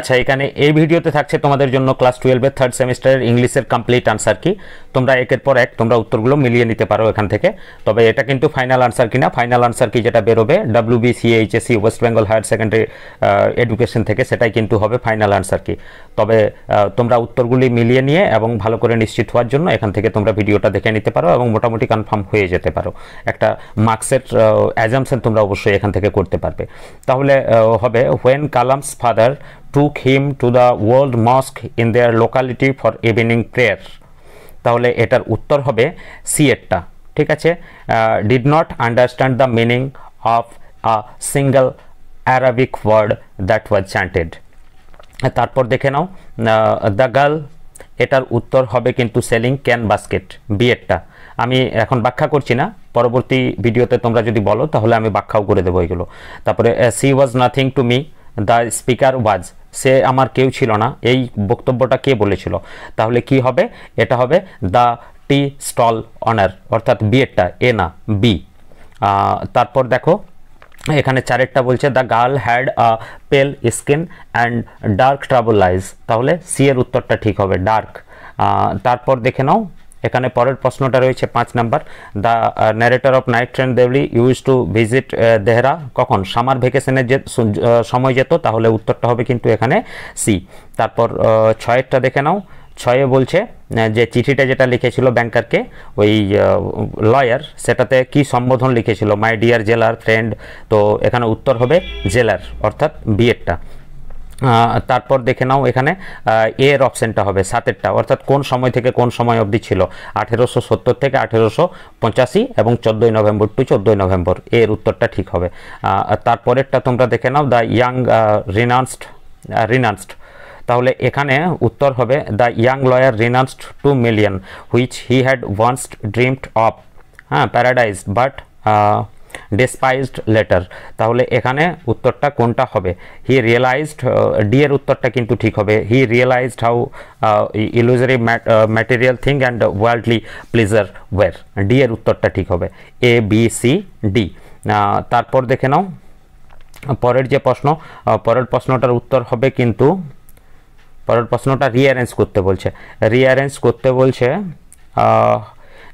আচ্ছা, এখানে এই ভিডিওতে থাকছে তোমাদের জন্য ক্লাস 12 এর থার্ড সেমিস্টারের ইংলিশের কমপ্লিট আনসার কি। তোমরা একের পর এক তোমরা উত্তরগুলো মিলিয়ে নিতে পারো এখান থেকে। তবে এটা কিন্তু ফাইনাল আনসার কি না, ফাইনাল আনসার কি যেটা বেরোবে WBCHSC West Bengal higher secondary education থেকে, সেটাই কিন্তু হবে ফাইনাল আনসার কি। তবে তোমরা উত্তরগুলি মিলিয়ে নিয়ে এবং ভালো করে নিশ্চিত হওয়ার জন্য এখান থেকে তোমরা ভিডিওটা দেখে নিতে পারো এবং মোটামুটি কনফার্ম হয়ে যেতে পারো। একটা মার্কসের অ্যাজাম্পশন তোমরা অবশ্যই এখান থেকে করতে পারবে। তাহলে হবে when Kalam's father took him to the World Mosque in their locality for evening prayer, তাহলে এটার উত্তর হবে সি এরটা। ঠিক আছে, did not understand the meaning of a single Arabic word that was chanted। তারপর দেখে নাও দ্য গার্ল, এটার উত্তর হবে কিন্তু সেলিং ক্যান বাস্কেট, বি এরটা। আমি এখন ব্যাখ্যা করছি না, পরবর্তী ভিডিওতে তোমরা যদি বলো তাহলে আমি ব্যাখ্যাও করে দেবো এগুলো। তারপরে she was nothing to me, the speaker was, সে আমার কেউ ছিল না, এই বক্তব্যটা কে বলেছিল, তাহলে কি হবে, এটা হবে দ্য টি স্টল অনার, অর্থাৎ বি এরটা, এ না বি। তারপর দেখো এখানে চারেরটা বলছে দ্য গার্ল হ্যাড আ পেল স্কিন অ্যান্ড ডার্ক ট্রাবল আইজ, তাহলে সি এর উত্তরটা ঠিক হবে ডার্ক। তারপর দেখে নাও এখানে পরের প্রশ্নটা রয়েছে 5 number, the narrator of night train Deoli use to visit Dehra, কখন, সামার ভ্যাকেশনের যে সময় যেত, তাহলে উত্তরটা হবে কিন্তু এখানে সি। তারপর 6এরটা দেখে নাও, 6এ বলছে যে চিঠিটা যেটা লিখেছিল ব্যাংকারকে ওই লয়ার, সেটাতে কি সম্বোধন লিখেছিল, মাই ডিয়ার জেলার ফ্রেন্ড, তো এখানে উত্তর হবে জেলার, অর্থাৎ বি এরটা। তারপর দেখে নাও এখানে এর অপশানটা হবে 7এরটা, অর্থাৎ কোন সময় থেকে কোন সময় অবধি ছিল, 1870 থেকে 1885 এবং 14ই নভেম্বর টু 14ই নভেম্বর, এর উত্তরটা ঠিক হবে। তারপরেরটা তোমরা দেখে নাও দ্য ইয়াং রিনাউন্সড, তাহলে এখানে উত্তর হবে the young lawyer renounced 2 million which he had once dreamed of, paradise but despised later, তাহলে এখানে উত্তরটা কোনটা হবে, হি রিয়েলাইজড, ডি এর উত্তরটা কিন্তু ঠিক হবে, he realised how illusory material thing and worldly pleasure were, D এর উত্তরটা ঠিক হবে, এ বি সি ডি। তারপর দেখে নাও পরের যে প্রশ্ন, পরের প্রশ্নটার উত্তর হবে কিন্তু, পরের প্রশ্নটা রিঅ্যারেঞ্জ করতে বলছে, রিঅ্যারেঞ্জ করতে বলছে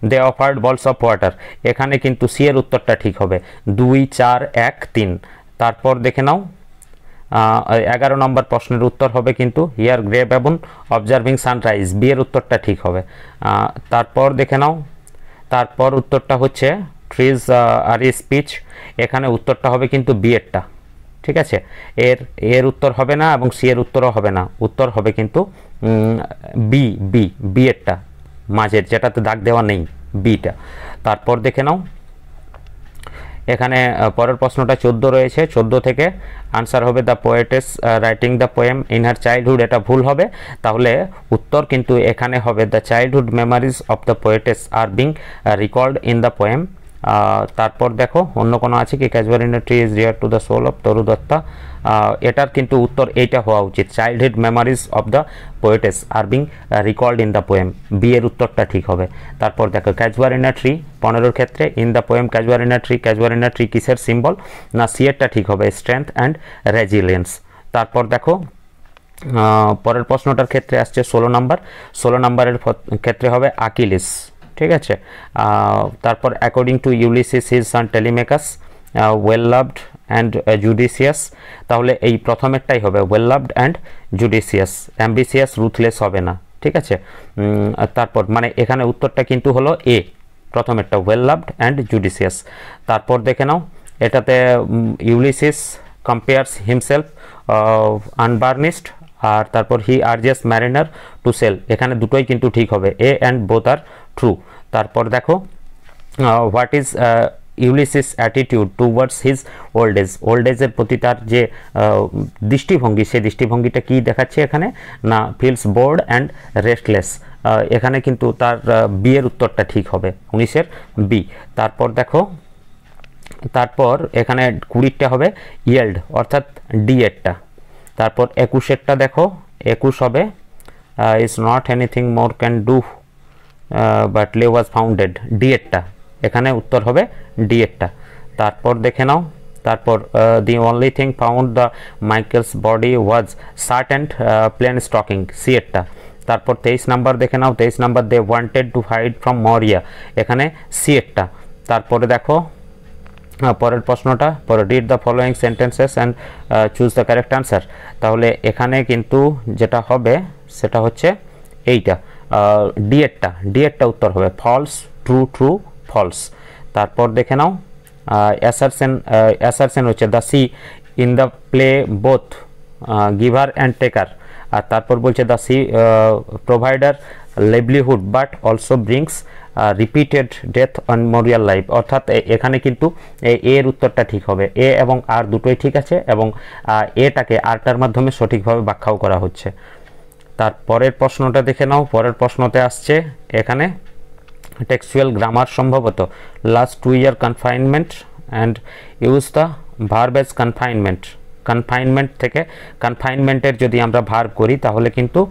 দে অফার্ড বলস অফ ওয়াটার, এখানে কিন্তু সি এর উত্তরটা ঠিক হবে 2 4 1 3। তারপর দেখে নাও 11 নম্বর প্রশ্নের উত্তর হবে কিন্তু হিয়ার গ্রে ব্যাবন অবজার্ভিং সানরাইজ, বি এর উত্তরটা ঠিক হবে। তারপর দেখে নাও তারপর উত্তরটা হচ্ছে ট্রিজ আর স্পিচ, এখানে উত্তরটা হবে কিন্তু বি এরটা। ঠিক আছে, এর উত্তর হবে না এবং সি এর উত্তরও হবে না, উত্তর হবে কিন্তু বি এরটা, মাঝের যেটাতে দাগ দেওয়া নেই, বিটা। তারপর দেখে নাও এখানে পরের প্রশ্নটা 14 রয়েছে, 14 থেকে আনসার হবে the poetess writing the poem in her childhood, এটা ভুল হবে, তাহলে উত্তর কিন্তু এখানে হবে the childhood memories of the poetess are being recalled in the poem. তারপর দেখো অন্য কোনো আছে কি, casuarina tree is dear to the soul of Toru Dutta, এটার কিন্তু উত্তর এইটা হওয়া উচিত, childhood memories of the poetess are being recalled in the poem, B এর উত্তরটা ঠিক হবে। তারপর দেখো ক্যাজুয়ালিনা ট্রি 15 ক্ষেত্রে ইন দ্য পোয়েম ক্যাজুয়ালিনা ট্রি কিসের সিম্বল, না সি এরটা ঠিক হবে, স্ট্রেংথ অ্যান্ড রেজিলিয়েন্স। তারপর দেখো পরের প্রশ্নটার ক্ষেত্রে আসছে 16 নম্বরের ক্ষেত্রে হবে আকিলিস। ঠিক আছে, তারপর according to Ulysses his son Telemachus well loved and judicious, তাহলে এই প্রথমেরটাই হবে well loved and judicious, ambitious ruthless হবে না। ঠিক আছে, তারপর মানে এখানে উত্তরটা কিন্তু হলো এ, প্রথমেরটা ওয়েল লাভড অ্যান্ড জুডিশিয়াস। তারপর দেখে নাও এটাতে ইউলিসিস কম্পেয়ার্স হিমসেলফ আনবার্নিশড, আর তারপর হি আর্জেস ম্যারিনার টু সেল, এখানে দুটোই কিন্তু ঠিক হবে, এ অ্যান্ড বোথ আর ট্রু। তারপর দেখো what is Ulysses attitude towards his old এজের প্রতি তার যে দৃষ্টিভঙ্গি, সেই দৃষ্টিভঙ্গিটা কি দেখাচ্ছে এখানে, না ফিলস বোর্ড অ্যান্ড রেস্টলেস, এখানে কিন্তু তার বি এর উত্তরটা ঠিক হবে, 19-এর বি। তারপর দেখো তারপর এখানে 20টা হবে ইয়েল্ড, অর্থাৎ ডি এরটা। তারপর 21-এরটা দেখো 21 হবে is not anything more can do but লে ওয়াজ ফাউন্ডেড, ডি এরটা, এখানে উত্তর হবে ডি এরটা। তারপর দেখে নাও তারপর the only thing found the Michael's body was shirt and plain stocking, C এরটা। তারপর 23 নাম্বার দেখে নাও, 23 number they wanted to hide from Maurya, এখানে সি এরটা। তারপরে দেখো পরের প্রশ্নটা, পরে read the following sentences and choose the correct answer. তাহলে এখানে কিন্তু যেটা হবে সেটা হচ্ছে এইটা ডি এরটা উত্তর হবে ফলস, ট্রু ট্রু ফলস। তারপর দেখে নাও অ্যাসারশন হচ্ছে the sea in the play both giver and taker. আর তারপর বলছে the sea provider livelihood but also brings repeated death on Maurya's life, অর্থাৎ এখানে কিন্তু এর উত্তরটা ঠিক হবে, এ এবং আর দুটোই ঠিক আছে এবং এটাকে আরটার মাধ্যমে সঠিকভাবে ব্যাখ্যাও করা হচ্ছে। তারপরের প্রশ্নটা দেখে নাও, পরের প্রশ্নতে আসছে এখানে টেক্সচুয়াল গ্রামার সম্ভবত last 2 year confinement and use the verb as confinement. Confinement থেকে কনফাইনমেন্টের যদি আমরা ভার্ব করি তাহলে কিন্তু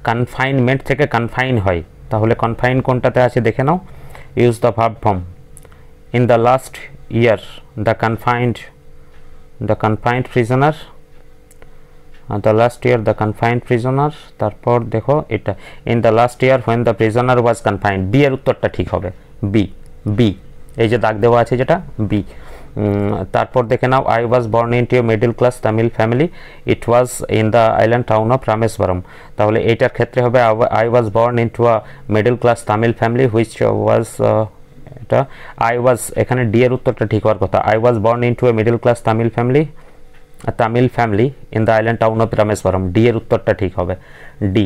কনফাইনমেন্ট থেকে কনফাইন হয়, তাহলে কনফাইন কোনটাতে আছে দেখে নাও, use the verb form. In the last year the confined prisoner, the last year the confined prisoner. তারপর দেখো এটা in the last year when the prisoner was confined, B এর উত্তরটা ঠিক হবে, বি এই যে দাগ দেওয়া আছে যেটা বি। তারপর দেখে নাও I was born into a middle class Tamil family, it was in the island town of Rameswaram. তাহলে এইটার ক্ষেত্রে হবে I was born into a middle class Tamil family which was, এটা আই ওয়াজ, এখানে ডি এর উত্তরটা ঠিক হওয়ার কথা, I was born into a middle class Tamil family in the island town of Rameswaram, D এর উত্তরটা ঠিক হবে, ডি।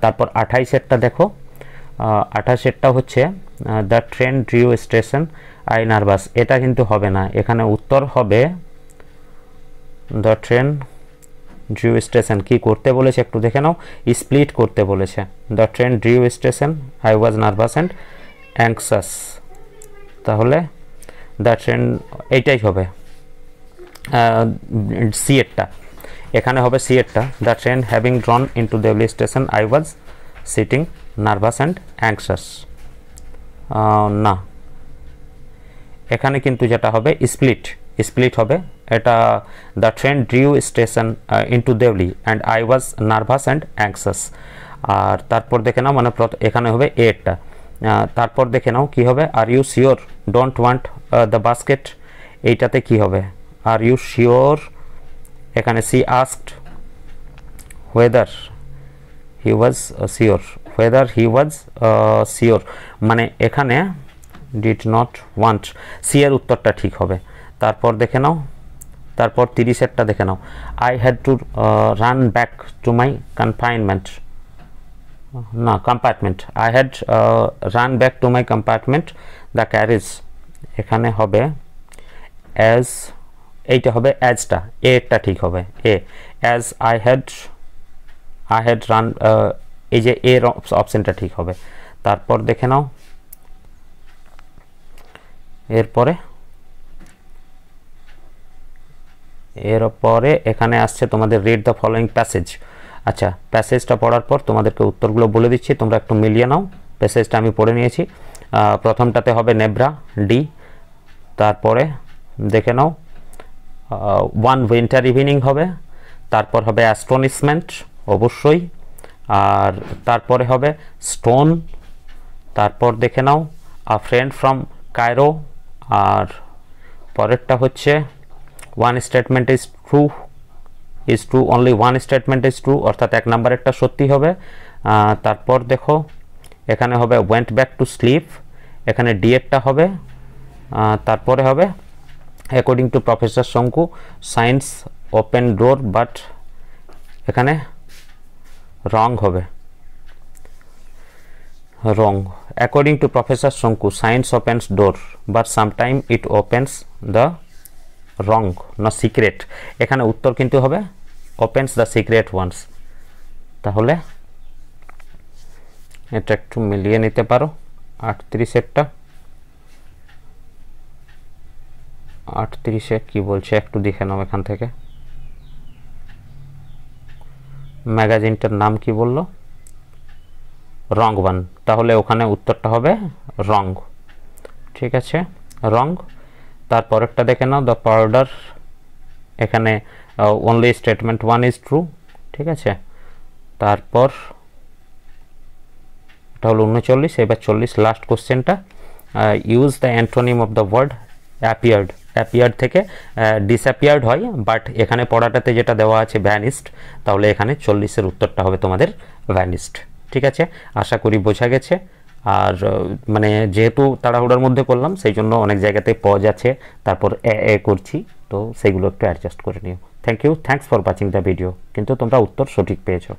তারপর 28এরটা দেখো, 28এরটা হচ্ছে the train drew station I nervous, এটা কিন্তু হবে না, এখানে উত্তর হবে দ্য ট্রেন ড্রিউ স্টেশন। কি করতে বলেছে একটু দেখে নাও, স্প্লিট করতে বলেছে, the train drew station I was nervous and anxious, তাহলে দ্য ট্রেন এইটাই হবে সি এরটা, এখানে হবে সি এরটা, the train having drawn into Deoli station I was sitting nervous and anxious, না এখানে কিন্তু যেটা হবে স্প্লিট হবে, এটা the train drew station into Deoli and I was nervous and anxious. আর তারপর দেখে নাও মানে এখানে হবে এরটা। তারপর দেখে নাও কি হবে, are you sure don't want the basket, এইটাতে কি হবে, আর ইউ শিওর, এখানে C asked whether he was sure, মানে এখানে ডিড নট ওয়ান্ট, সি এর উত্তরটা ঠিক হবে। তারপর দেখে নাও, তারপর 30এরটা দেখে নাও, I had to run back to my confinement, না compartment, I had run back to my compartment the carriage, এখানে হবে অ্যাজ, এইটা হবে অ্যাজটা, এরটা ঠিক হবে, অ্যাজ আই হ্যাড রান, এই যে এর অপশনটা ঠিক হবে। তারপর দেখে নাও এরপরে এখানে আসছে তোমাদের রিড দ্য ফলোয়িং প্যাসেজ। আচ্ছা, প্যাসেজটা পড়ার পর তোমাদেরকে উত্তরগুলো বলে দিচ্ছি, তোমরা একটু মিলিয়ে নাও। প্যাসেজটা আমি পড়ে নিয়েছি। প্রথমটাতে হবে নেব্রা, ডি। তারপরে দেখে নাও ওয়ান উইন্টার ইভিনিং হবে, তারপর হবে অ্যাস্টনিশমেন্ট অবশ্যই, আর তারপরে হবে স্টোন, তারপর দেখে নাও আ ফ্রেন্ড ফ্রম কায়রো, আর পরেরটা হচ্ছে one statement is true only one statement is true, অর্থাৎ 1 নম্বরেরটা সত্যি হবে। তারপর দেখো এখানে হবে ওয়েন্ট ব্যাক টু স্লিপ, এখানে ডি এরটা হবে। তারপরে হবে অ্যাকর্ডিং টু প্রফেসর শঙ্কু সায়েন্স ওপেন ডোর, বাট এখানে রং হবে, রং। অ্যাকর্ডিং টু প্রফেসর শঙ্কু science opens door but sometime it opens the wrong না সিক্রেট, এখানে উত্তর কিন্তু হবে ওপেন্স দ্য সিক্রেট ওয়ান্স। তাহলে এটা একটু মিলিয়ে নিতে পারো। 38এরটা 38-এ কি বলছে একটু দেখে নাও এখান থেকে। ম্যাগাজিনটার নাম কি বললো, রং ওয়ান, তাহলে ওখানে উত্তরটা হবে রং। ঠিক আছে, রং। তারপরেরটা দেখে নাও, দ্য পাউডার, এখানে অনলি স্টেটমেন্ট 1 ইজ ট্রু, ঠিক আছে। তারপর এটা হলো 39, এবার 40 লাস্ট কোশ্চেনটা, use the antonym of the word appeared. Appeared থেকে ডিসঅ্যাপিয়ার্ড হয়, বাট এখানে পড়াটাতে যেটা দেওয়া আছে ভ্যানিস্ট, তাহলে এখানে 40-এর উত্তরটা হবে তোমাদের ভ্যানিস্ট, ঠিক আছে। আশা করি বোঝা গেছে। আর মানে যেহেতু তাড়াহুড়োর মধ্যে করলাম, সেই জন্য অনেক জায়গাতে পজ আছে, তারপর এ করছি, তো সেইগুলো একটু অ্যাডজাস্ট করে নিও। Thank you, thanks for watching the video. কিন্তু তোমরা উত্তর সঠিক পেয়েছো।